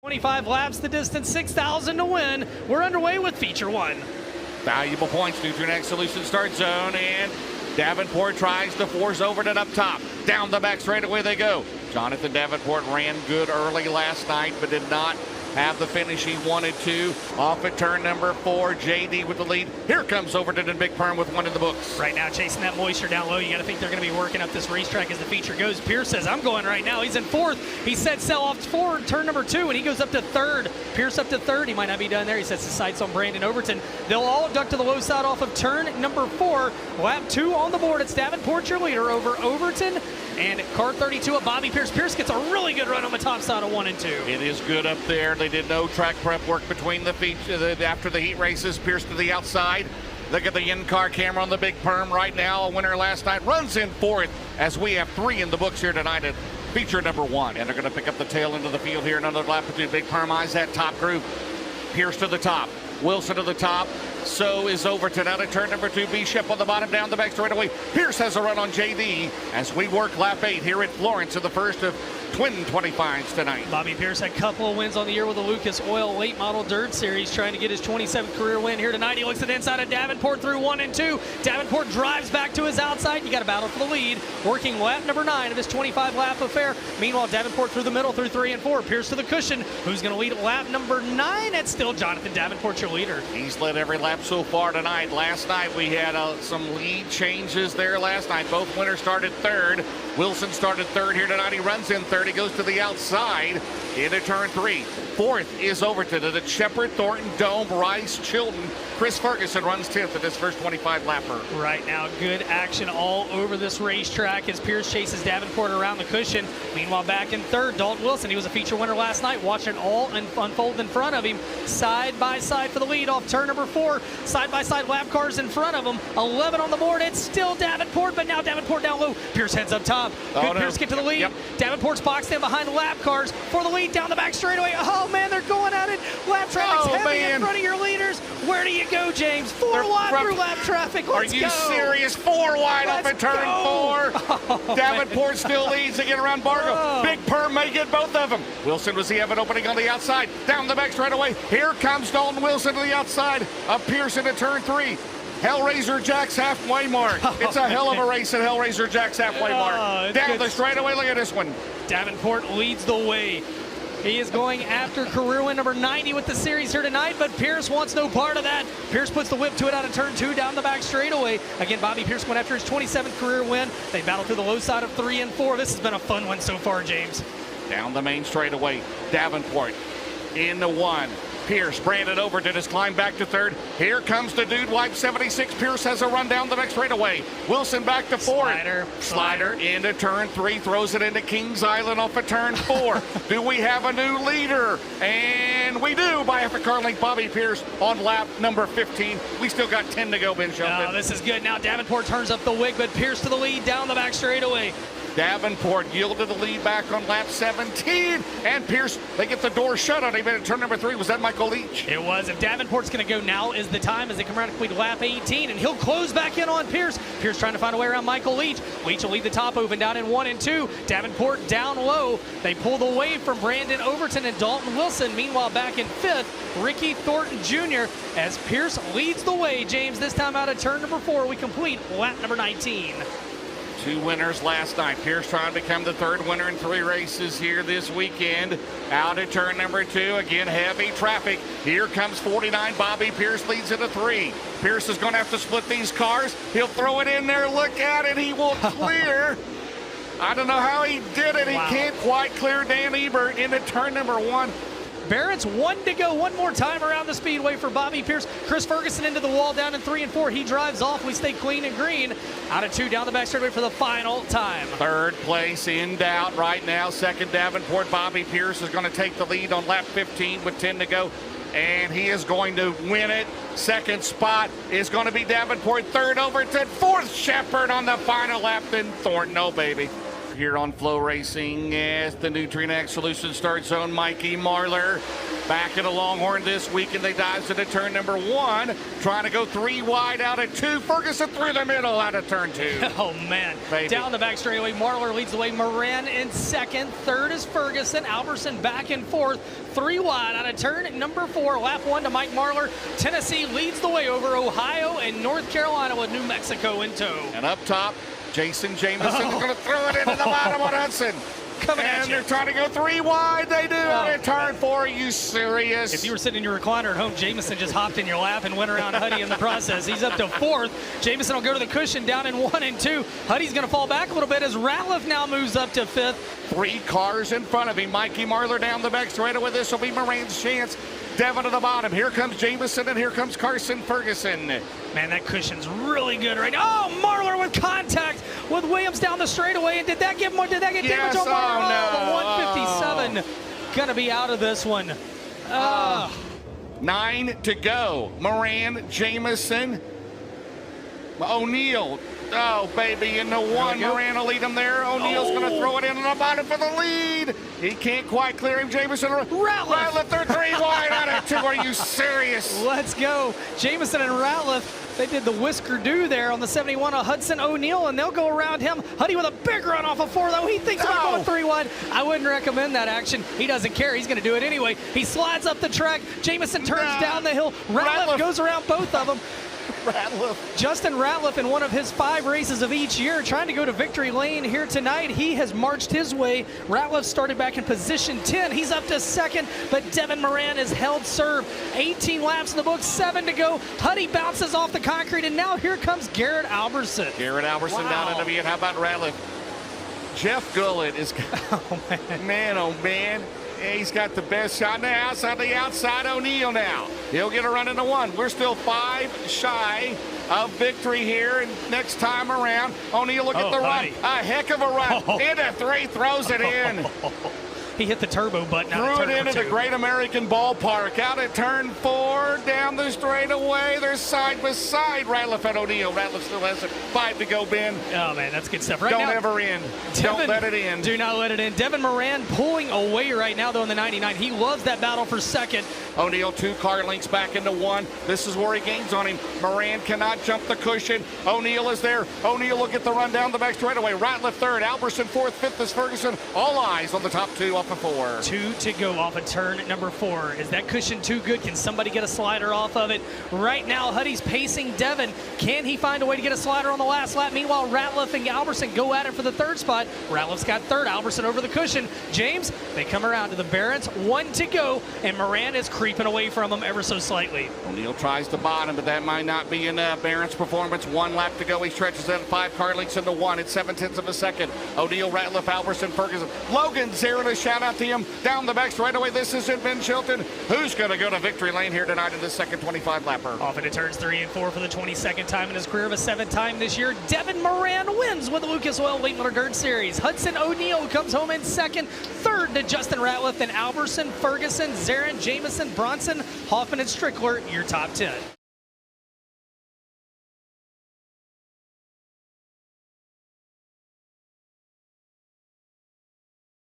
25 laps, the distance 6,000 to win. We're underway with feature one. Valuable points. Nutrient Solution start zone, and Davenport tries to force Overton up top. Down the back straightaway they go. Jonathan Davenport ran good early last night, but did not have the finish he wanted to. Off at turn number 4, JD with the lead. Here comes Overton and Big Perm with one in the books. Right now, chasing that moisture down low. You got to think they're going to be working up this racetrack as the feature goes. Pierce says, I'm going right now. He's in 4th. He said sell off forward, turn number 2, and he goes up to 3rd. Pierce up to 3rd. He might not be done there. He sets his sights on Brandon Overton. They'll all duck to the low side off of turn number 4. Lap 2 on the board. It's Davenport, your leader, over Overton. And car 32 of Bobby Pierce. Pierce gets a really good run on the top side of 1 and 2. It is good up there. They did no track prep work between the after the heat races. Pierce to the outside. Look at the in-car camera on the Big Perm right now. A winner last night runs in 4th as we have 3 in the books here tonight at feature number 1. And they're going to pick up the tail end of the field here. Another lap between Big Perm eyes that top group. Pierce to the top. Wilson to the top. So is Overton out of turn number 2. Bishop on the bottom down the back straightaway. Pierce has a run on JD as we work lap 8 here at Florence in the first of twin 25s tonight. Bobby Pierce had a couple of wins on the year with the Lucas Oil Late Model Dirt Series, trying to get his 27th career win here tonight. He looks at the inside of Davenport through 1 and 2. Davenport drives back to his outside. You got to battle for the lead. Working lap number 9 of his 25-lap affair. Meanwhile, Davenport through the middle through 3 and 4. Pierce to the cushion. Who's going to lead at lap number 9? It's still Jonathan Davenport, your leader. He's led every lap so far tonight. Last night we had some lead changes there last night. Both winners started 3rd. Wilson started 3rd here tonight. He runs in 3rd. He goes to the outside into turn 3. 4th is Overton at Shepherd, Thornton, Dome, Rice, Chilton. Chris Ferguson runs 10th at this first 25-lapper. Right now, good action all over this racetrack as Pierce chases Davenport around the cushion. Meanwhile, back in 3rd, Dalton Wilson. He was a feature winner last night. Watching it all unfold in front of him. Side by side for the lead off turn number 4. Side by side lap cars in front of him. 11 on the board. It's still Davenport, but now Davenport down low. Pierce heads up top. Good Pierce get to the lead. Yep. Davenport's boxed in behind the lap cars for the lead down the back straightaway. Oh, man, they're going at it. Lap traffic's heavy in front of your leaders. Where do you go, James? 4 wide through lap traffic. Let's go. Are you serious? 4 wide off at turn 4. Davenport still leads again around Bargo. Big Perm may get both of them. Wilson, does he have an opening on the outside? Down the back straightaway. Here comes Dalton Wilson to the outside of Pierce into turn 3. Hellraiser Jack's halfway mark. It's a hell of a race at Hellraiser Jack's halfway mark. Down the straightaway, look at this one. Davenport leads the way. He is going after career win number 90 with the series here tonight, but Pierce wants no part of that. Pierce puts the whip to it out of turn 2 down the back straightaway. Again, Bobby Pierce went after his 27th career win. They battle through the low side of 3 and 4. This has been a fun one so far, James. Down the main straightaway, Davenport in the 1. Pierce, Brandon Overton has climbed back to 3rd. Here comes the dude, wipe 76. Pierce has a run down the next straightaway. Wilson back to 4th. Slider into turn 3, throws it into Kings Island off of turn 4. Do we have a new leader? And we do by half a car length. Bobby Pierce on lap number 15. We still got 10 to go, Ben Shelton. Oh, this is good. Now Davenport turns up the wig, but Pierce to the lead down the back straightaway. Davenport yielded the lead back on lap 17, and Pierce, they get the door shut on him at turn number 3. Was that Michael Leach? It was. If Davenport's going to go, now is the time as they come around to complete lap 18, and he'll close back in on Pierce. Pierce trying to find a way around Michael Leach. Leach will lead the top open down in 1 and 2. Davenport down low. They pulled away from Brandon Overton and Dalton Wilson. Meanwhile, back in 5th, Ricky Thornton Jr. as Pierce leads the way. James, this time out of turn number 4, we complete lap number 19. 2 winners last night. Pierce trying to become the 3rd winner in 3 races here this weekend. Out at turn number 2, again heavy traffic. Here comes 49. Bobby Pierce leads into 3. Pierce is going to have to split these cars. He'll throw it in there. Look at it. He will clear. I don't know how he did it. He can't quite clear Dan Ebert into turn number 1. Barrett's 1 to go. One more time around the speedway for Bobby Pierce. Chris Ferguson into the wall down in 3 and 4. He drives off. We stay clean and green. Out of 2 down the back straightaway for the final time. 3rd place in doubt right now. 2nd Davenport. Bobby Pierce is going to take the lead on lap 15 with 10 to go. And he is going to win it. 2nd spot is going to be Davenport. 3rd Overton. 4th Shepherd on the final lap. Then Thornton. Oh, baby. Here on Flow Racing as the Nutrient Solutions start zone. Mikey Marler Back at a Longhorn this week, and they dives into turn number 1, trying to go 3 wide out at 2. Ferguson through the middle out of turn 2. Oh, man. Baby. Down the back straightaway, Marlar leads the way. Moran in second. Third is Ferguson. Alberson back in fourth. 3 wide out of turn number 4. Lap 1 to Mike Marlar. Tennessee leads the way over Ohio and North Carolina with New Mexico in tow. And up top, Jason Jameson's going to throw it into the bottom of Hudson. Coming at And you. they're trying to go 3 wide. They do it in turn 4. Are you serious? If you were sitting in your recliner at home, Jameson just hopped in your lap and went around Huddy in the process. He's up to 4th. Jameson will go to the cushion down in 1 and 2. Huddy's going to fall back a little bit as Ratliff now moves up to 5th. 3 cars in front of him. Mikey Marlar down the back straightaway. This will be Moran's chance. Devin to the bottom. Here comes Jameson, and here comes Carson Ferguson. Man, that cushion's really good right now. Oh, Marlar with contact with Williams down the straightaway. And did that get damage Yes, on Marlar? oh, The 157 gonna be out of this one. 9 to go. Moran, Jameson, O'Neal. Oh, baby, in the 1. Moran will lead him there. O'Neal's going to throw it in the bottom for the lead. He can't quite clear him. Jameson. Ratliff, they're 3 wide out of 2. Are you serious? Let's go. Jameson and Ratliff, they did the whisker do there on the 71 of Hudson O'Neal, and they'll go around him. Huddy with a big run off of 4, though. He thinks about going 3 wide. I wouldn't recommend that action. He doesn't care. He's going to do it anyway. He slides up the track. Jameson turns down the hill. Ratliff goes around both of them. Justin Ratliff in one of his 5 races of each year trying to go to victory lane here tonight. He has marched his way. Ratliff started back in position 10. He's up to 2nd, but Devin Moran has held serve. 18 laps in the book, 7 to go. Huddy bounces off the concrete, and now here comes Garrett Alberson. Garrett Alberson down into me, and how about Ratliff? Jeff Gullett is, oh man. He's got the best shot in the house on the outside. O'Neal now. He'll get a run into 1. We're still 5 shy of victory here. And next time around, O'Neal look at the run. A heck of a run. Into 3, throws it in. He hit the turbo button. Threw it into the Great American Ballpark. Out at turn 4, down the straightaway. They're side by side. Ratliff and O'Neal. Ratliff still has 5 to go, Ben. Oh, man, that's good stuff. Right Don't now, ever end. Don't let it end. Do not let it end. Devin Moran pulling away right now, though, in the 99. He loves that battle for 2nd. O'Neal 2 car links back into 1. This is where he gains on him. Moran cannot jump the cushion. O'Neal is there. O'Neal will get the run down the back straightaway. Ratliff 3rd. Alberson 4th. 5th is Ferguson. All eyes on the top 2 off of 4. 2 to go off of turn number 4. Is that cushion too good? Can somebody get a slider off of it? Right now, Huddy's pacing Devin. Can he find a way to get a slider on the last lap? Meanwhile, Ratliff and Alberson go at it for the 3rd spot. Ratliff's got 3rd. Alberson over the cushion. James, they come around to the Barons. 1 to go, and Moran is creeping away from him ever so slightly. O'Neal tries the bottom, but that might not be enough. Barron's performance, 1 lap to go. He stretches in 5 car links into 1 at 7/10 of a second. O'Neal, Ratliff, Alberson, Ferguson. Logan Zarin, a shout out to him down the back straightaway. This isn't Ben Chilton. Who's going to go to victory lane here tonight in the second 25 lapper? Off into turns 3 and 4 for the 22nd time in his career, of a 7th time this year. Devin Moran wins with the Lucas Oil Late Model Dirt Series. Hudson O'Neal comes home in 2nd. 3rd to Justin Ratliff, then Alberson, Ferguson, Zarin, Jameson, Bronson, Hoffman, and Strickler, your top 10.